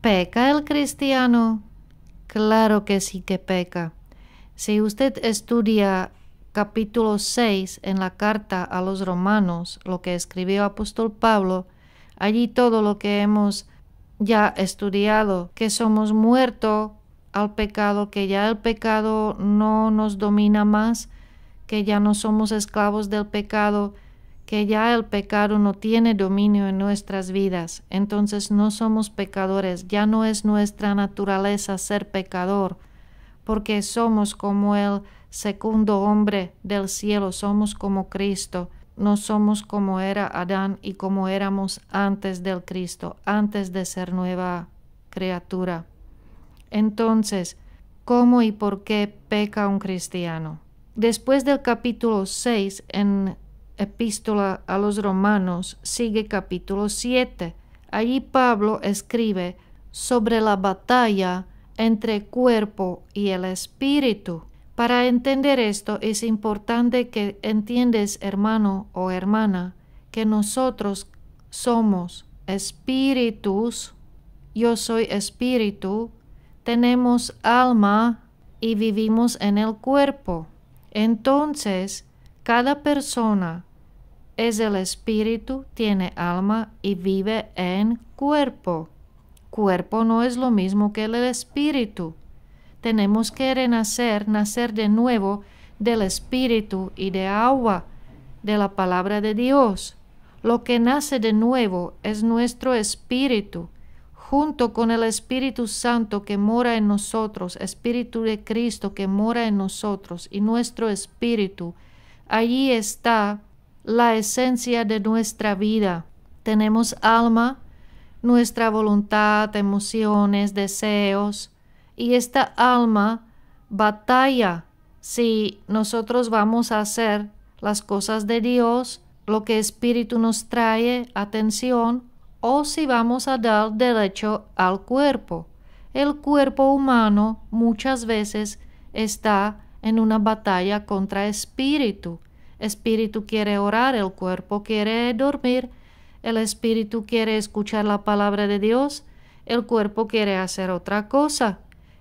¿Peca el cristiano? Claro que sí que peca. Si usted estudia capítulo 6 en la carta a los romanos, lo que escribió apóstol Pablo, allí todo lo que hemos ya estudiado, que somos muertos al pecado, que ya el pecado no nos domina más, que ya no somos esclavos del pecado, que ya el pecado no tiene dominio en nuestras vidas. Entonces no somos pecadores, ya no es nuestra naturaleza ser pecador, porque somos como el segundo hombre del cielo, somos como Cristo, no somos como era Adán y como éramos antes del Cristo, antes de ser nueva criatura. Entonces, ¿cómo y por qué peca un cristiano? Después del capítulo 6 en Epístola a los Romanos sigue capítulo 7. Allí Pablo escribe sobre la batalla entre cuerpo y el espíritu. Para entender esto es importante que entiendas, hermano o hermana, que nosotros somos espíritus. Yo soy espíritu, tenemos alma y vivimos en el cuerpo. Entonces, cada persona es el espíritu, tiene alma y vive en cuerpo. Cuerpo no es lo mismo que el espíritu. Tenemos que renacer, nacer de nuevo del espíritu y de agua, de la palabra de Dios. Lo que nace de nuevo es nuestro espíritu, junto con el Espíritu Santo que mora en nosotros, Espíritu de Cristo que mora en nosotros y nuestro espíritu. Allí está la esencia de nuestra vida. Tenemos alma, nuestra voluntad, emociones, deseos, y esta alma batalla si nosotros vamos a hacer las cosas de Dios, lo que Espíritu nos trae atención, o si vamos a dar derecho al cuerpo. El cuerpo humano muchas veces está en una batalla contra espíritu. Espíritu quiere orar, el cuerpo quiere dormir, el espíritu quiere escuchar la palabra de Dios, el cuerpo quiere hacer otra cosa.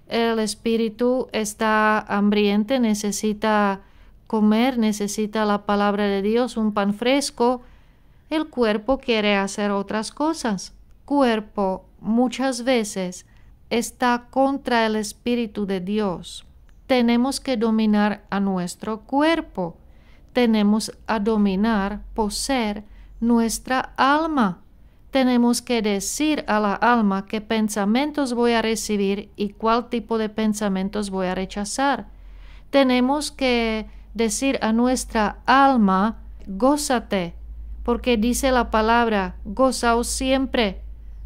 El espíritu está hambriente, necesita comer, necesita la palabra de Dios, un pan fresco. El cuerpo quiere hacer otras cosas. Cuerpo muchas veces está contra el Espíritu de Dios. Tenemos que dominar a nuestro cuerpo. Tenemos a dominar, poseer nuestra alma. Tenemos que decir a la alma qué pensamientos voy a recibir y cuál tipo de pensamientos voy a rechazar. Tenemos que decir a nuestra alma, gózate, porque dice la palabra, gozaos siempre,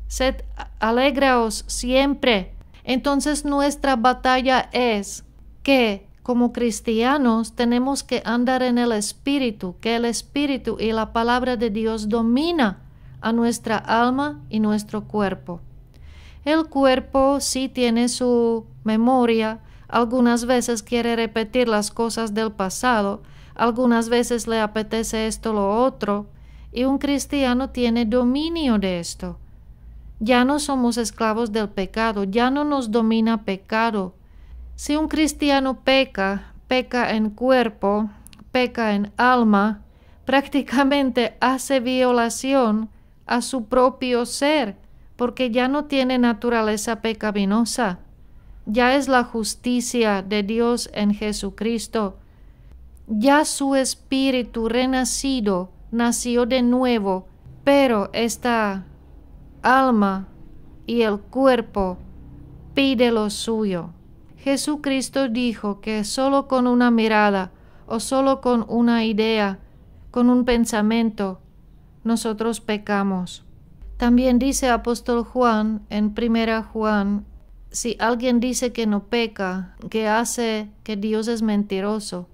sed alegraos siempre. Entonces nuestra batalla es que como cristianos tenemos que andar en el Espíritu, que el Espíritu y la palabra de Dios domina a nuestra alma y nuestro cuerpo. El cuerpo sí tiene su memoria, algunas veces quiere repetir las cosas del pasado, algunas veces le apetece esto o lo otro, y un cristiano tiene dominio de esto. Ya no somos esclavos del pecado, ya no nos domina pecado. Si un cristiano peca, peca en cuerpo, peca en alma, prácticamente hace violación a su propio ser, porque ya no tiene naturaleza pecaminosa. Ya es la justicia de Dios en Jesucristo. Ya su espíritu renacido nació de nuevo, pero esta alma y el cuerpo pide lo suyo. Jesucristo dijo que solo con una mirada o solo con una idea, con un pensamiento, nosotros pecamos. También dice apóstol Juan en 1 Juan, si alguien dice que no peca, que hace que Dios es mentiroso,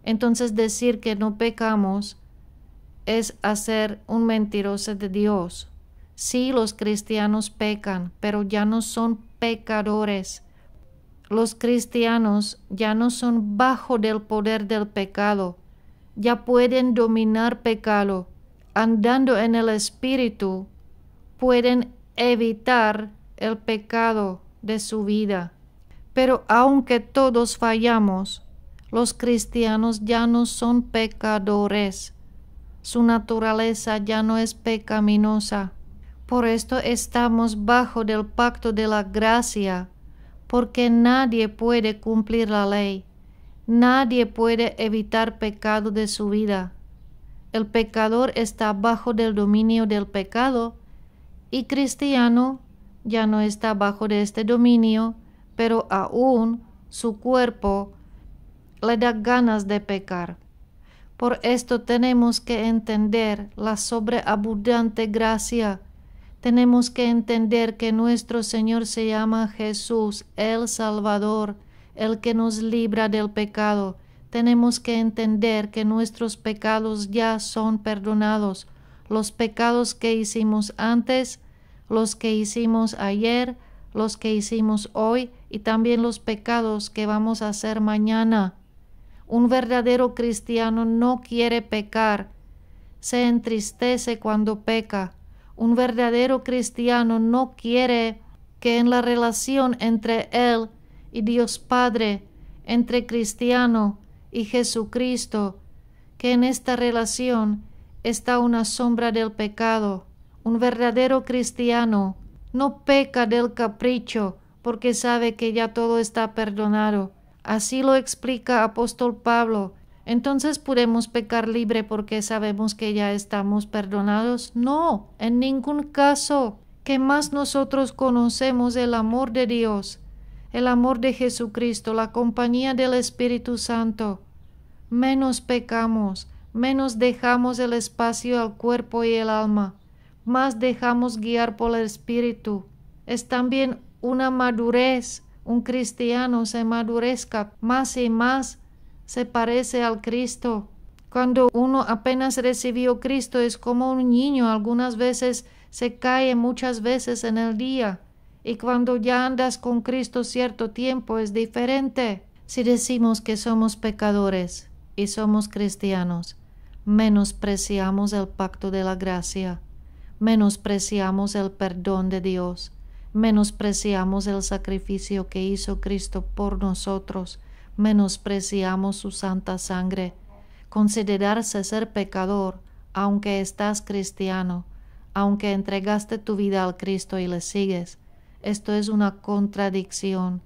entonces decir que no pecamos es hacer un mentiroso de Dios. Sí, los cristianos pecan, pero ya no son pecadores. Los cristianos ya no son bajo del poder del pecado, ya pueden dominar pecado. Andando en el Espíritu, pueden evitar el pecado de su vida. Pero aunque todos fallamos, los cristianos ya no son pecadores. Su naturaleza ya no es pecaminosa. Por esto estamos bajo del pacto de la gracia, porque nadie puede cumplir la ley. Nadie puede evitar pecado de su vida. El pecador está bajo del dominio del pecado y cristiano ya no está bajo de este dominio, pero aún su cuerpo le da ganas de pecar. Por esto tenemos que entender la sobreabundante gracia. Tenemos que entender que nuestro Señor se llama Jesús, el Salvador, el que nos libra del pecado. Tenemos que entender que nuestros pecados ya son perdonados. Los pecados que hicimos antes, los que hicimos ayer, los que hicimos hoy y también los pecados que vamos a hacer mañana. Un verdadero cristiano no quiere pecar, se entristece cuando peca. Un verdadero cristiano no quiere que en la relación entre él y Dios Padre, entre cristiano y Jesucristo, que en esta relación está una sombra del pecado. Un verdadero cristiano no peca del capricho porque sabe que ya todo está perdonado. Así lo explica apóstol Pablo. Entonces, ¿podemos pecar libre porque sabemos que ya estamos perdonados? No, en ningún caso. Que más nosotros conocemos el amor de Dios, el amor de Jesucristo, la compañía del Espíritu Santo, menos pecamos, menos dejamos el espacio al cuerpo y el alma, más dejamos guiar por el Espíritu. Es también una madurez. Un cristiano se madurezca más y más, se parece al Cristo. Cuando uno apenas recibió Cristo es como un niño, algunas veces se cae muchas veces en el día. Y cuando ya andas con Cristo cierto tiempo es diferente. Si decimos que somos pecadores y somos cristianos, menospreciamos el pacto de la gracia, menospreciamos el perdón de Dios, menospreciamos el sacrificio que hizo Cristo por nosotros, menospreciamos su santa sangre. Considerarse ser pecador, aunque estás cristiano, aunque entregaste tu vida al Cristo y le sigues, esto es una contradicción.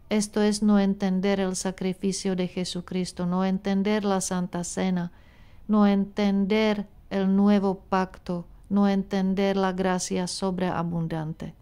Esto es no entender el sacrificio de Jesucristo, no entender la Santa Cena, no entender el nuevo pacto, no entender la gracia sobreabundante.